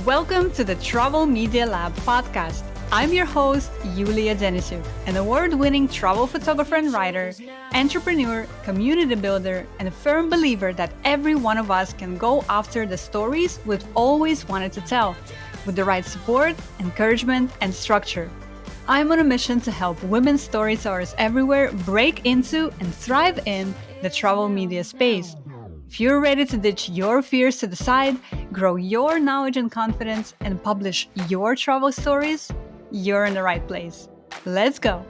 Welcome to the Travel Media Lab podcast. I'm your host, Yulia Denisov, an award-winning travel photographer and writer, entrepreneur, community builder, and a firm believer that every one of us can go after the stories we've always wanted to tell, with the right support, encouragement, and structure. I'm on a mission to help women storytellers everywhere break into and thrive in the travel media space. If you're ready to ditch your fears to the side, grow your knowledge and confidence, and publish your travel stories, you're in the right place. Let's go!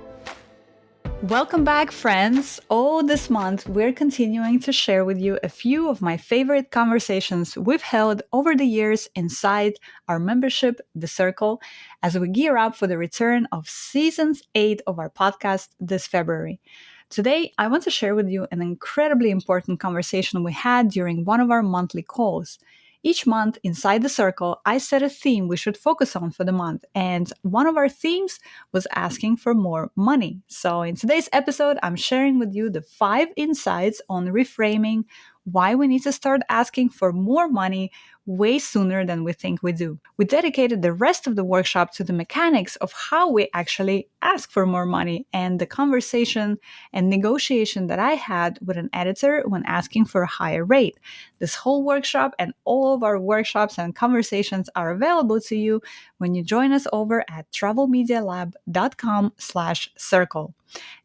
Welcome back, friends! This month we're continuing to share with you a few of my favorite conversations we've held over the years inside our membership, The Circle, as we gear up for the return of Season 8 of our podcast this February. Today, I want to share with you an incredibly important conversation we had during one of our monthly calls. Each month inside The Circle, I set a theme we should focus on for the month, and one of our themes was asking for more money. So in today's episode, I'm sharing with you the 5 insights on reframing why we need to start asking for more money way sooner than we think we do. We dedicated the rest of the workshop to the mechanics of how we actually ask for more money and the conversation and negotiation that I had with an editor when asking for a higher rate. This whole workshop and all of our workshops and conversations are available to you when you join us over at travelmedialab.com/circle.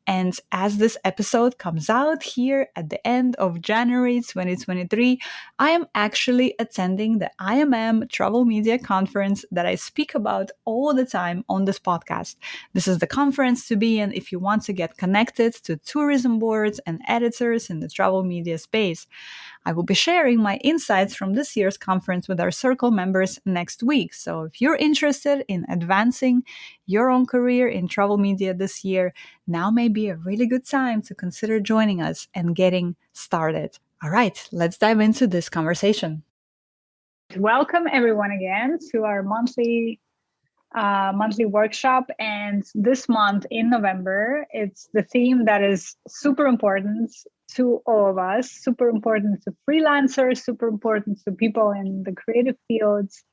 And as this episode comes out here at the end of January 2023, I am actually attending the IMM Travel Media Conference that I speak about all the time on this podcast. This is the conference to be in if you want to get connected to tourism boards and editors in the travel media space. I will be sharing my insights from this year's conference with our Circle members next week. So if you're interested in advancing your own career in travel media this year, now may be a really good time to consider joining us and getting started. All right, let's dive into this conversation. Welcome everyone again to our monthly workshop. And this month in November, it's the theme that is super important to all of us, super important to freelancers, super important to people in the creative fields.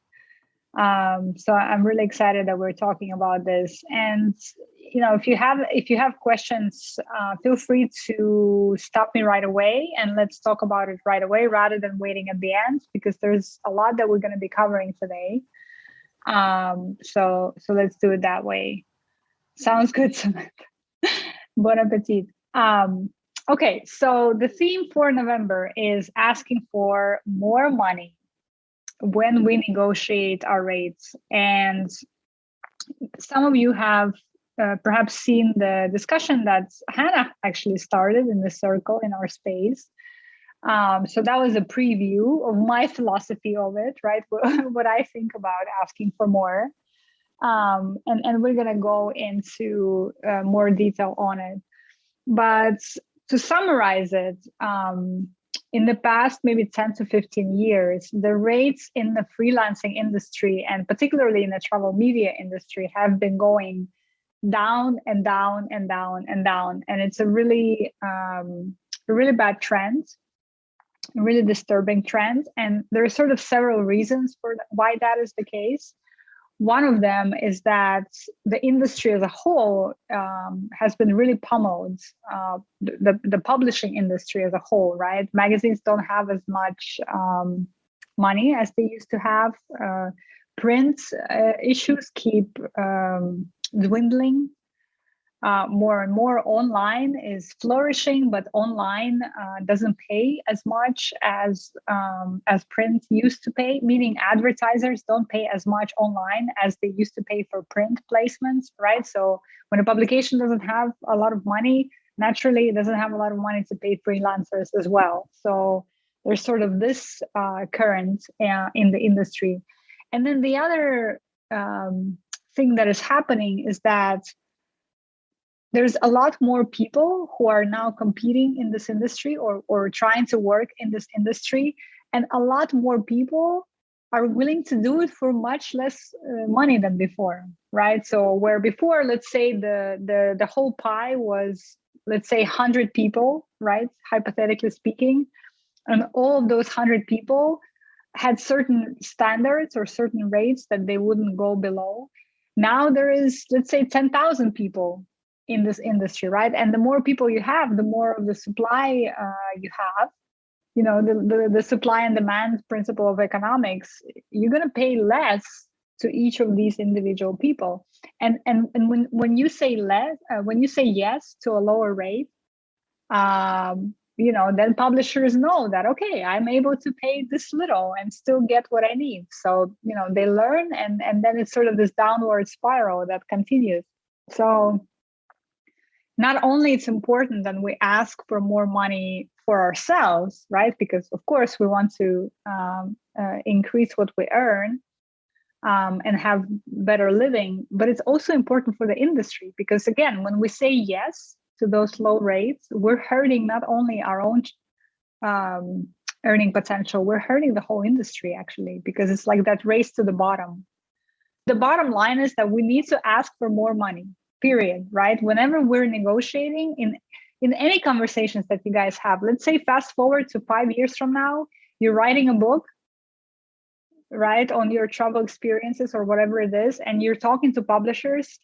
So I'm really excited that we're talking about this. And if you have questions, feel free to stop me right away and let's talk about it right away rather than waiting at the end, because there's a lot that we're going to be covering today. So let's do it that way. Sounds good, Samantha. Bon appetit. Okay, so the theme for November is asking for more money when we negotiate our rates. And some of you have perhaps seen the discussion that Hannah actually started in the Circle in our space. So that was a preview of my philosophy of it, right? What I think about asking for more. And we're going to go into more detail on it. But to summarize it, in the past, maybe 10 to 15 years, the rates in the freelancing industry, and particularly in the travel media industry, have been going down and down and down and down. And it's a really bad trend, a really disturbing trend. And there are sort of several reasons for why that is the case. One of them is that the industry as a whole has been really pummeled. The publishing industry as a whole, right? Magazines don't have as much money as they used to have. Print issues keep dwindling. More and more online is flourishing, but online doesn't pay as much as print used to pay, meaning advertisers don't pay as much online as they used to pay for print placements, right? So when a publication doesn't have a lot of money, naturally it doesn't have a lot of money to pay freelancers as well. So there's sort of this current in the industry. And then the other thing that is happening is that there's a lot more people who are now competing in this industry or trying to work in this industry. And a lot more people are willing to do it for much less money than before, right? So where before, let's say the whole pie was, let's say 100 people, right? Hypothetically speaking. And all of those 100 people had certain standards or certain rates that they wouldn't go below. Now there is, let's say, 10,000 people in this industry, right? And the more people you have, the more of the supply you have. You know, the supply and demand principle of economics, you're going to pay less to each of these individual people. And when you say less, when you say yes to a lower rate, you know, then publishers know that, okay, I'm able to pay this little and still get what I need. So, you know, they learn, and then it's sort of this downward spiral that continues. So not only it's important that we ask for more money for ourselves, right? Because of course we want to increase what we earn and have better living, but it's also important for the industry, because again, when we say yes to those low rates, we're hurting not only our own earning potential, we're hurting the whole industry actually, because it's like that race to the bottom. The bottom line is that we need to ask for more money, period, right? Whenever we're negotiating in any conversations that you guys have, let's say fast forward to 5 years from now, you're writing a book, right, on your travel experiences or whatever it is, and you're talking to publishers,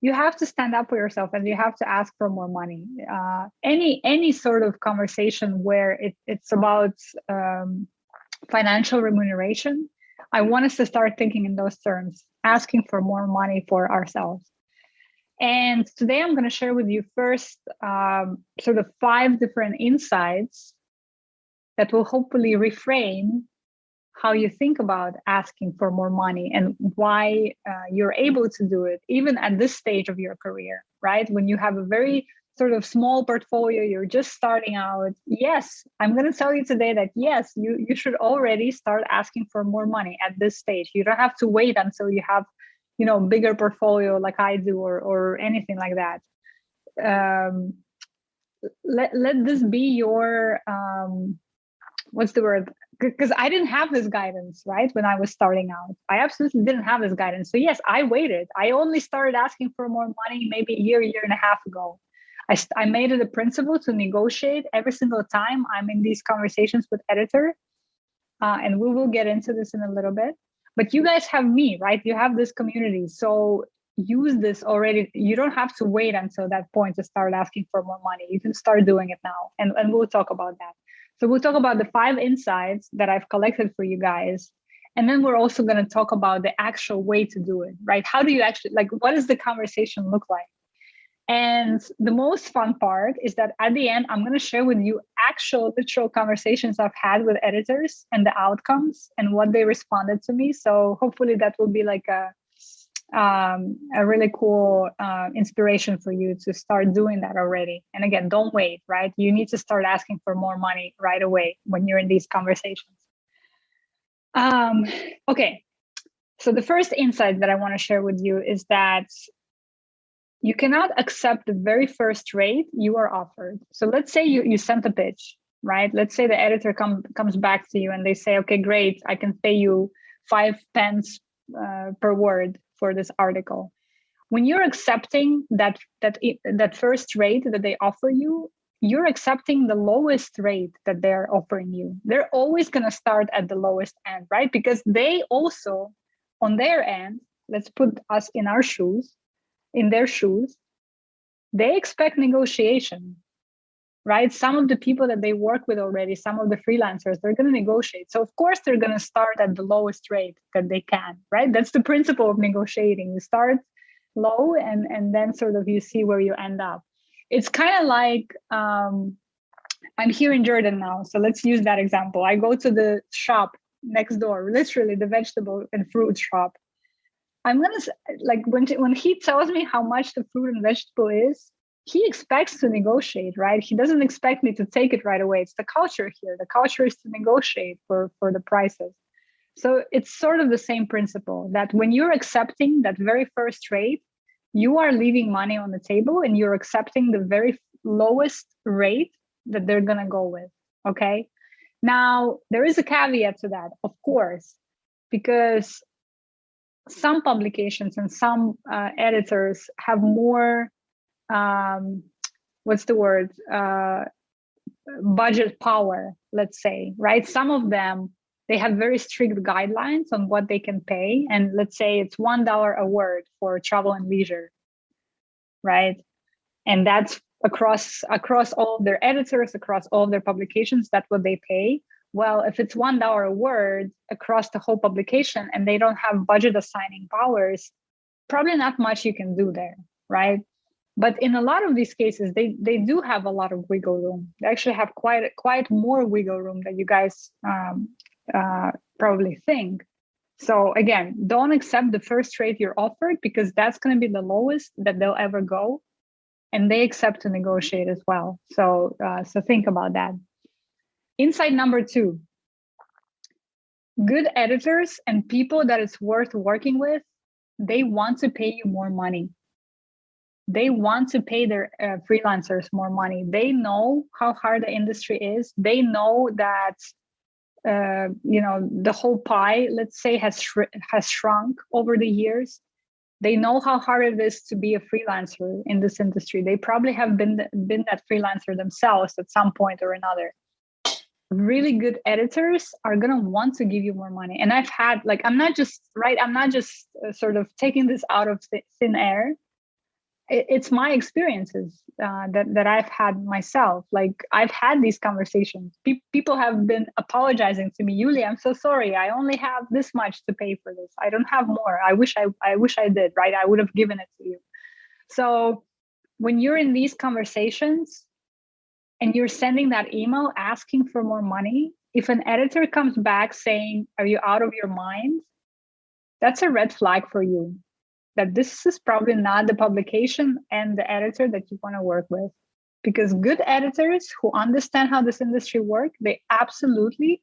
you have to stand up for yourself and you have to ask for more money. Any sort of conversation where it's about financial remuneration, I want us to start thinking in those terms, asking for more money for ourselves. And today I'm going to share with you first sort of 5 different insights that will hopefully reframe how you think about asking for more money and why you're able to do it, even at this stage of your career, right? When you have a very sort of small portfolio, you're just starting out. Yes, I'm going to tell you today that yes, you should already start asking for more money at this stage. You don't have to wait until you have, you know, bigger portfolio like I do or anything like that. Let this be your, what's the word? Because I didn't have this guidance, right? When I was starting out, I absolutely didn't have this guidance. So yes, I waited. I only started asking for more money maybe a year and a half ago. I made it a principle to negotiate every single time I'm in these conversations with editor. And we will get into this in a little bit. But you guys have me, right? You have this community. So use this already. You don't have to wait until that point to start asking for more money. You can start doing it now. And we'll talk about that. So we'll talk about the 5 insights that I've collected for you guys. And then we're also going to talk about the actual way to do it, right? How do you actually, like, what does the conversation look like? And the most fun part is that at the end, I'm going to share with you actual literal conversations I've had with editors and the outcomes and what they responded to me. So hopefully that will be like a really cool inspiration for you to start doing that already. And again, don't wait, right? You need to start asking for more money right away when you're in these conversations. Okay, so the first insight that I want to share with you is that you cannot accept the very first rate you are offered. So let's say you sent a pitch, right? Let's say the editor comes back to you and they say, okay, great, I can pay you 5 pence per word for this article. When you're accepting that first rate that they offer you, you're accepting the lowest rate that they're offering you. They're always going to start at the lowest end, right? Because they also, on their end, let's put us in their shoes, they expect negotiation, right? Some of the people that they work with already, some of the freelancers, they're going to negotiate. So of course, they're going to start at the lowest rate that they can, right? That's the principle of negotiating. You start low and then sort of you see where you end up. It's kind of like, I'm here in Jordan now. So let's use that example. I go to the shop next door, literally the vegetable and fruit shop. I'm going to, like, when he tells me how much the fruit and vegetable is, he expects to negotiate, right? He doesn't expect me to take it right away. It's the culture here. The culture is to negotiate for the prices. So it's sort of the same principle that when you're accepting that very first rate, you are leaving money on the table and you're accepting the very lowest rate that they're going to go with, okay? Now, there is a caveat to that, of course, because some publications and some editors have more, budget power, let's say, right? Some of them they have very strict guidelines on what they can pay. And let's say it's $1 a word for travel and leisure, right? And that's across all of their editors, across all of their publications. That's what they pay. Well, if it's $1 a word across the whole publication and they don't have budget assigning powers, probably not much you can do there, right? But in a lot of these cases, they do have a lot of wiggle room. They actually have quite more wiggle room than you guys probably think. So again, don't accept the first rate you're offered, because that's going to be the lowest that they'll ever go, and they accept to negotiate as well. So think about that. Insight number 2: good editors and people that it's worth working with, they want to pay you more money. They want to pay their freelancers more money. They know how hard the industry is. They know that the whole pie, let's say, has shrunk over the years. They know how hard it is to be a freelancer in this industry. They probably have been that freelancer themselves at some point or another. Really good editors are going to want to give you more money. And I've had, I'm not just sort of taking this out of thin air. It's my experiences that I've had myself. I've had these conversations. People have been apologizing to me. Yulia, I'm so sorry. I only have this much to pay for this. I don't have more. I wish I did, right? I would have given it to you. So when you're in these conversations and you're sending that email asking for more money, if an editor comes back saying, "Are you out of your mind?" that's a red flag for you. That this is probably not the publication and the editor that you want to work with. Because good editors who understand how this industry works, they absolutely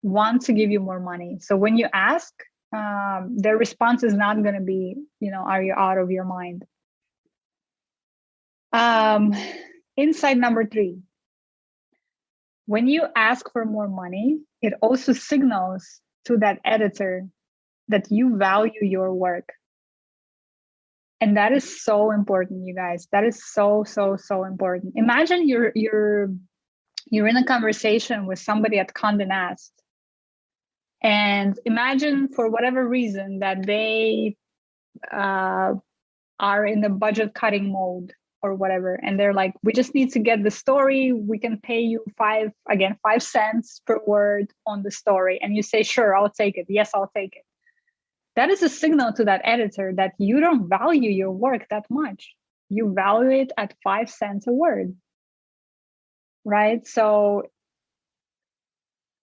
want to give you more money. So when you ask, their response is not going to be, "Are you out of your mind?" Insight number 3: when you ask for more money, it also signals to that editor that you value your work. And that is so important, you guys. That is so, so, so important. Imagine you're in a conversation with somebody at Condé Nast, and imagine for whatever reason that they are in the budget cutting mode or whatever, and they're like, "We just need to get the story. We can pay you 5 cents per word on the story." And you say, "Sure, I'll take it. Yes, I'll take it." That is a signal to that editor that you don't value your work that much. You value it at 5 cents a word, right? So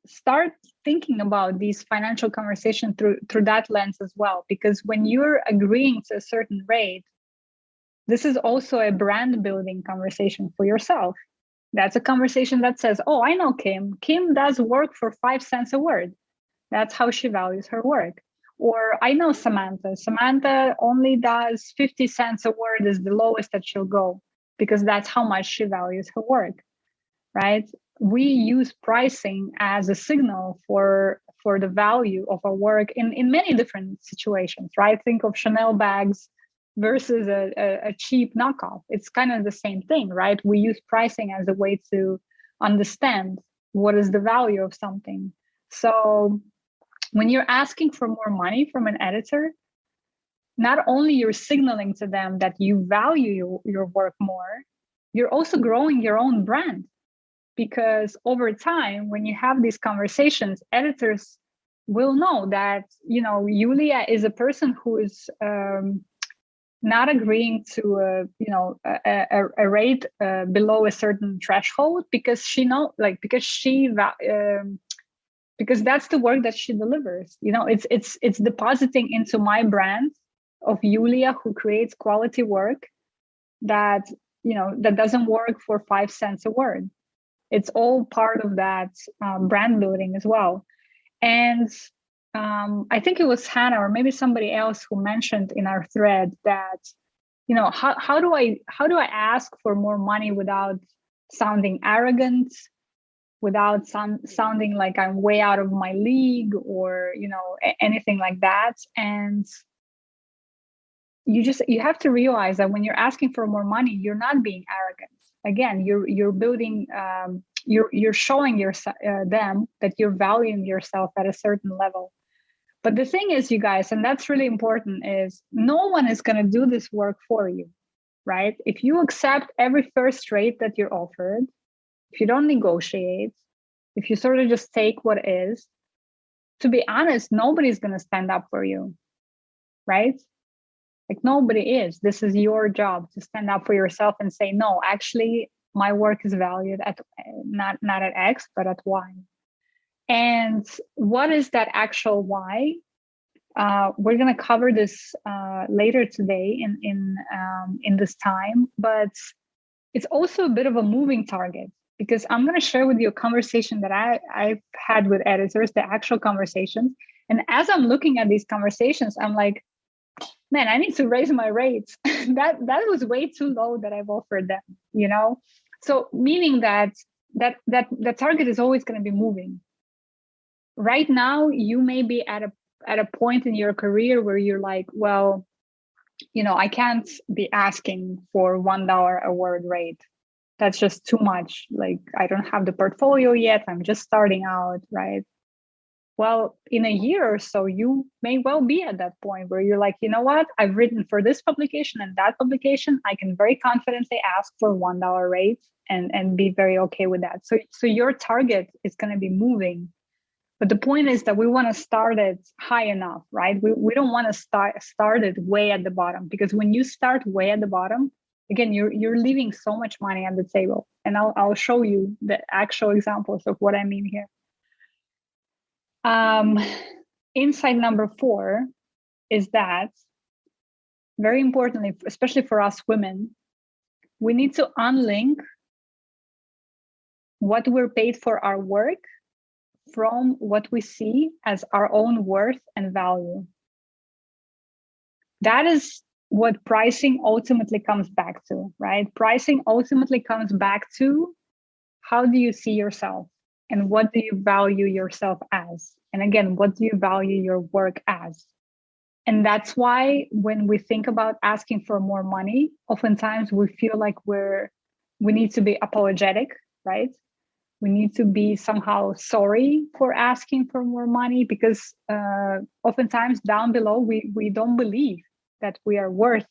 start thinking about these financial conversations through that lens as well. Because when you're agreeing to a certain rate, this is also a brand building conversation for yourself. That's a conversation that says, "Oh, I know Kim. Kim does work for 5 cents a word. That's how she values her work." Or "I know Samantha. Samantha only does 50 cents a word is the lowest that she'll go, because that's how much she values her work," right? We use pricing as a signal for the value of our work in many different situations, right? Think of Chanel bags versus a cheap knockoff. It's kind of the same thing, right? We use pricing as a way to understand what is the value of something. So when you're asking for more money from an editor, not only you're signaling to them that you value your work more, you're also growing your own brand. Because over time, when you have these conversations, editors will know that, Yulia is a person who is not agreeing to a rate below a certain threshold, because because that's the work that she delivers. It's depositing into my brand of Yulia, who creates quality work that doesn't work for 5 cents a word. It's all part of that brand building as well. And I think it was Hannah or maybe somebody else who mentioned in our thread that, how do I ask for more money without sounding arrogant, without sounding like I'm way out of my league or, anything like that. And you have to realize that when you're asking for more money, you're not being arrogant. Again, you're building you're showing them that you're valuing yourself at a certain level. But the thing is, you guys, and that's really important, is no one is going to do this work for you, right? If you accept every first rate that you're offered, if you don't negotiate, if you sort of just take what is, to be honest, nobody's going to stand up for you, right? Like nobody is. This is your job to stand up for yourself and say, no, actually, my work is valued at not at X, but at Y. And what is that actual Y? We're going to cover this later today in this time, but it's also a bit of a moving target, because I'm going to share with you a conversation that I've had with editors, the actual conversations. And as I'm looking at these conversations, I'm like, man, I need to raise my rates. that was way too low that I've offered them, you know? So meaning that the target is always going to be moving. Right now, you may be at a point in your career where you're like, well, you know, I can't be asking for $1 a word rate. That's just too much. Like, I don't have the portfolio yet. I'm just starting out, right? Well, in a year or so, you may well be at that point where you're like, you know what? I've written for this publication and that publication. I can very confidently ask for $1 rate and be very okay with that. So your target is going to be moving. But the point is that we want to start it high enough, right? We don't want to start it way at the bottom, because when you start way at the bottom, again, you're leaving so much money on the table. And I'll show you the actual examples of what I mean here. Insight number 4 is that, very importantly, especially for us women, we need to unlink what we're paid for our work from what we see as our own worth and value. That is what pricing ultimately comes back to, right? Pricing ultimately comes back to, how do you see yourself? And what do you value yourself as? And again, what do you value your work as? And that's why when we think about asking for more money, oftentimes we feel like we need to be apologetic, right? We need to be somehow sorry for asking for more money, because oftentimes down below, we don't believe that we are worth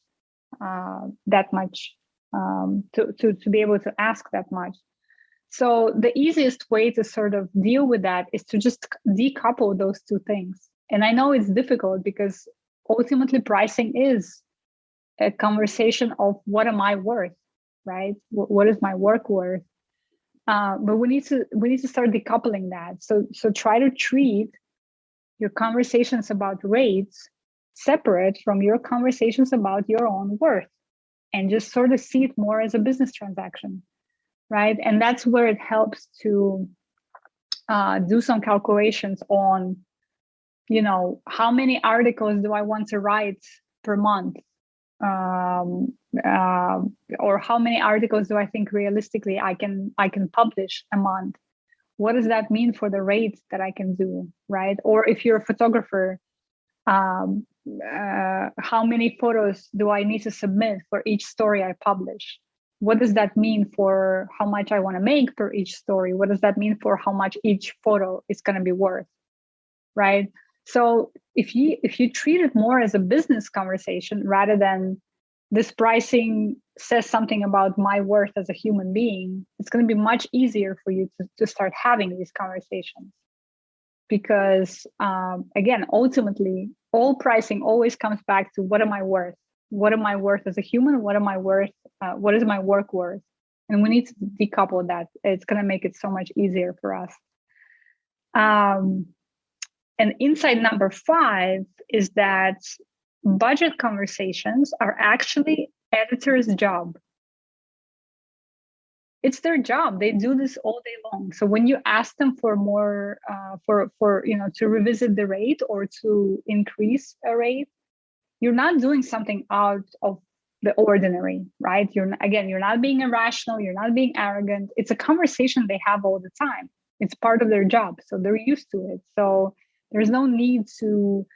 that much to be able to ask that much. So the easiest way to sort of deal with that is to just decouple those two things. And I know it's difficult, because ultimately pricing is a conversation of, what am I worth, right? What is my work worth? But we need to start decoupling that. So try to treat your conversations about rates separate from your conversations about your own worth, and just sort of see it more as a business transaction, right? And that's where it helps to do some calculations on, you know, how many articles do I want to write per month? Or how many articles do I think realistically I can publish a month? What does that mean for the rates that I can do, right? Or if you're a photographer, how many photos do I need to submit for each story I publish? What does that mean for how much I want to make per each story? What does that mean for how much each photo is going to be worth, right? So if you treat it more as a business conversation rather than this pricing says something about my worth as a human being, it's going to be much easier for you to start having these conversations. Because again, ultimately, all pricing always comes back to, what am I worth? What am I worth as a human? What am I worth? What is my work worth? And we need to decouple that. It's going to make it so much easier for us. And insight number 5 is that budget conversations are actually editors' job. It's their job. They do this all day long. So when you ask them for more, for to revisit the rate or to increase a rate, you're not doing something out of the ordinary, right? You're not being irrational. You're not being arrogant. It's a conversation they have all the time. It's part of their job, so they're used to it. So there's no need to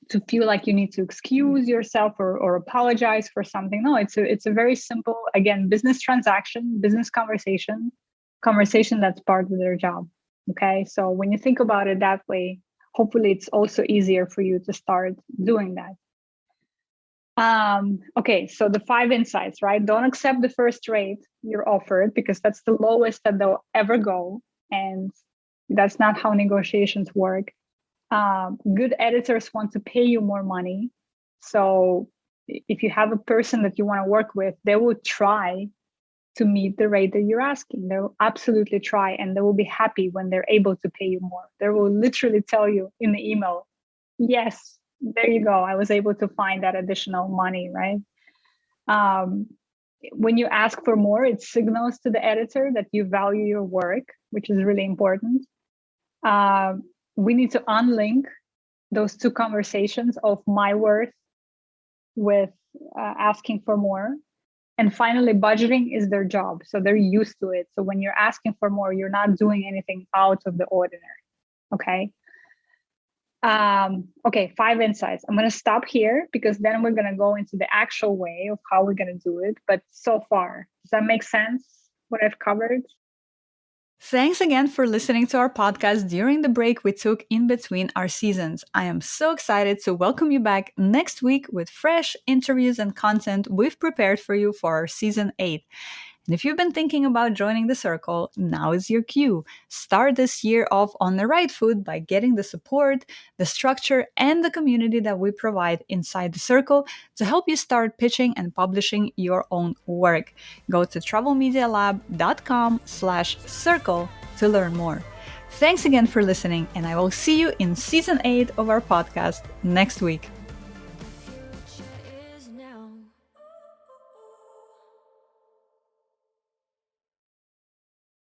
to feel like you need to excuse yourself or apologize for something. No, it's a very simple, again, business transaction, business conversation that's part of their job. Okay. So when you think about it that way, hopefully it's also easier for you to start doing that. Okay, so the 5 insights, right? Don't accept the first rate you're offered because that's the lowest that they'll ever go. And that's not how negotiations work. Good editors want to pay you more money. So if you have a person that you want to work with, they will try to meet the rate that you're asking. They'll absolutely try, and they will be happy when they're able to pay you more. They will literally tell you in the email, yes, there you go. I was able to find that additional money, right? When you ask for more, it signals to the editor that you value your work, which is really important. We need to unlink those two conversations of my worth with asking for more. And finally, budgeting is their job. So they're used to it. So when you're asking for more, you're not doing anything out of the ordinary. Okay. Okay, 5 insights. I'm going to stop here because then we're going to go into the actual way of how we're going to do it. But so far, does that make sense, what I've covered? Thanks again for listening to our podcast during the break we took in between our seasons. I am so excited to welcome you back next week with fresh interviews and content we've prepared for you for our season 8. And if you've been thinking about joining the circle, now is your cue. Start this year off on the right foot by getting the support, the structure, and the community that we provide inside the circle to help you start pitching and publishing your own work. Go to travelmedialab.com/circle to learn more. Thanks again for listening, and I will see you in season 8 of our podcast next week.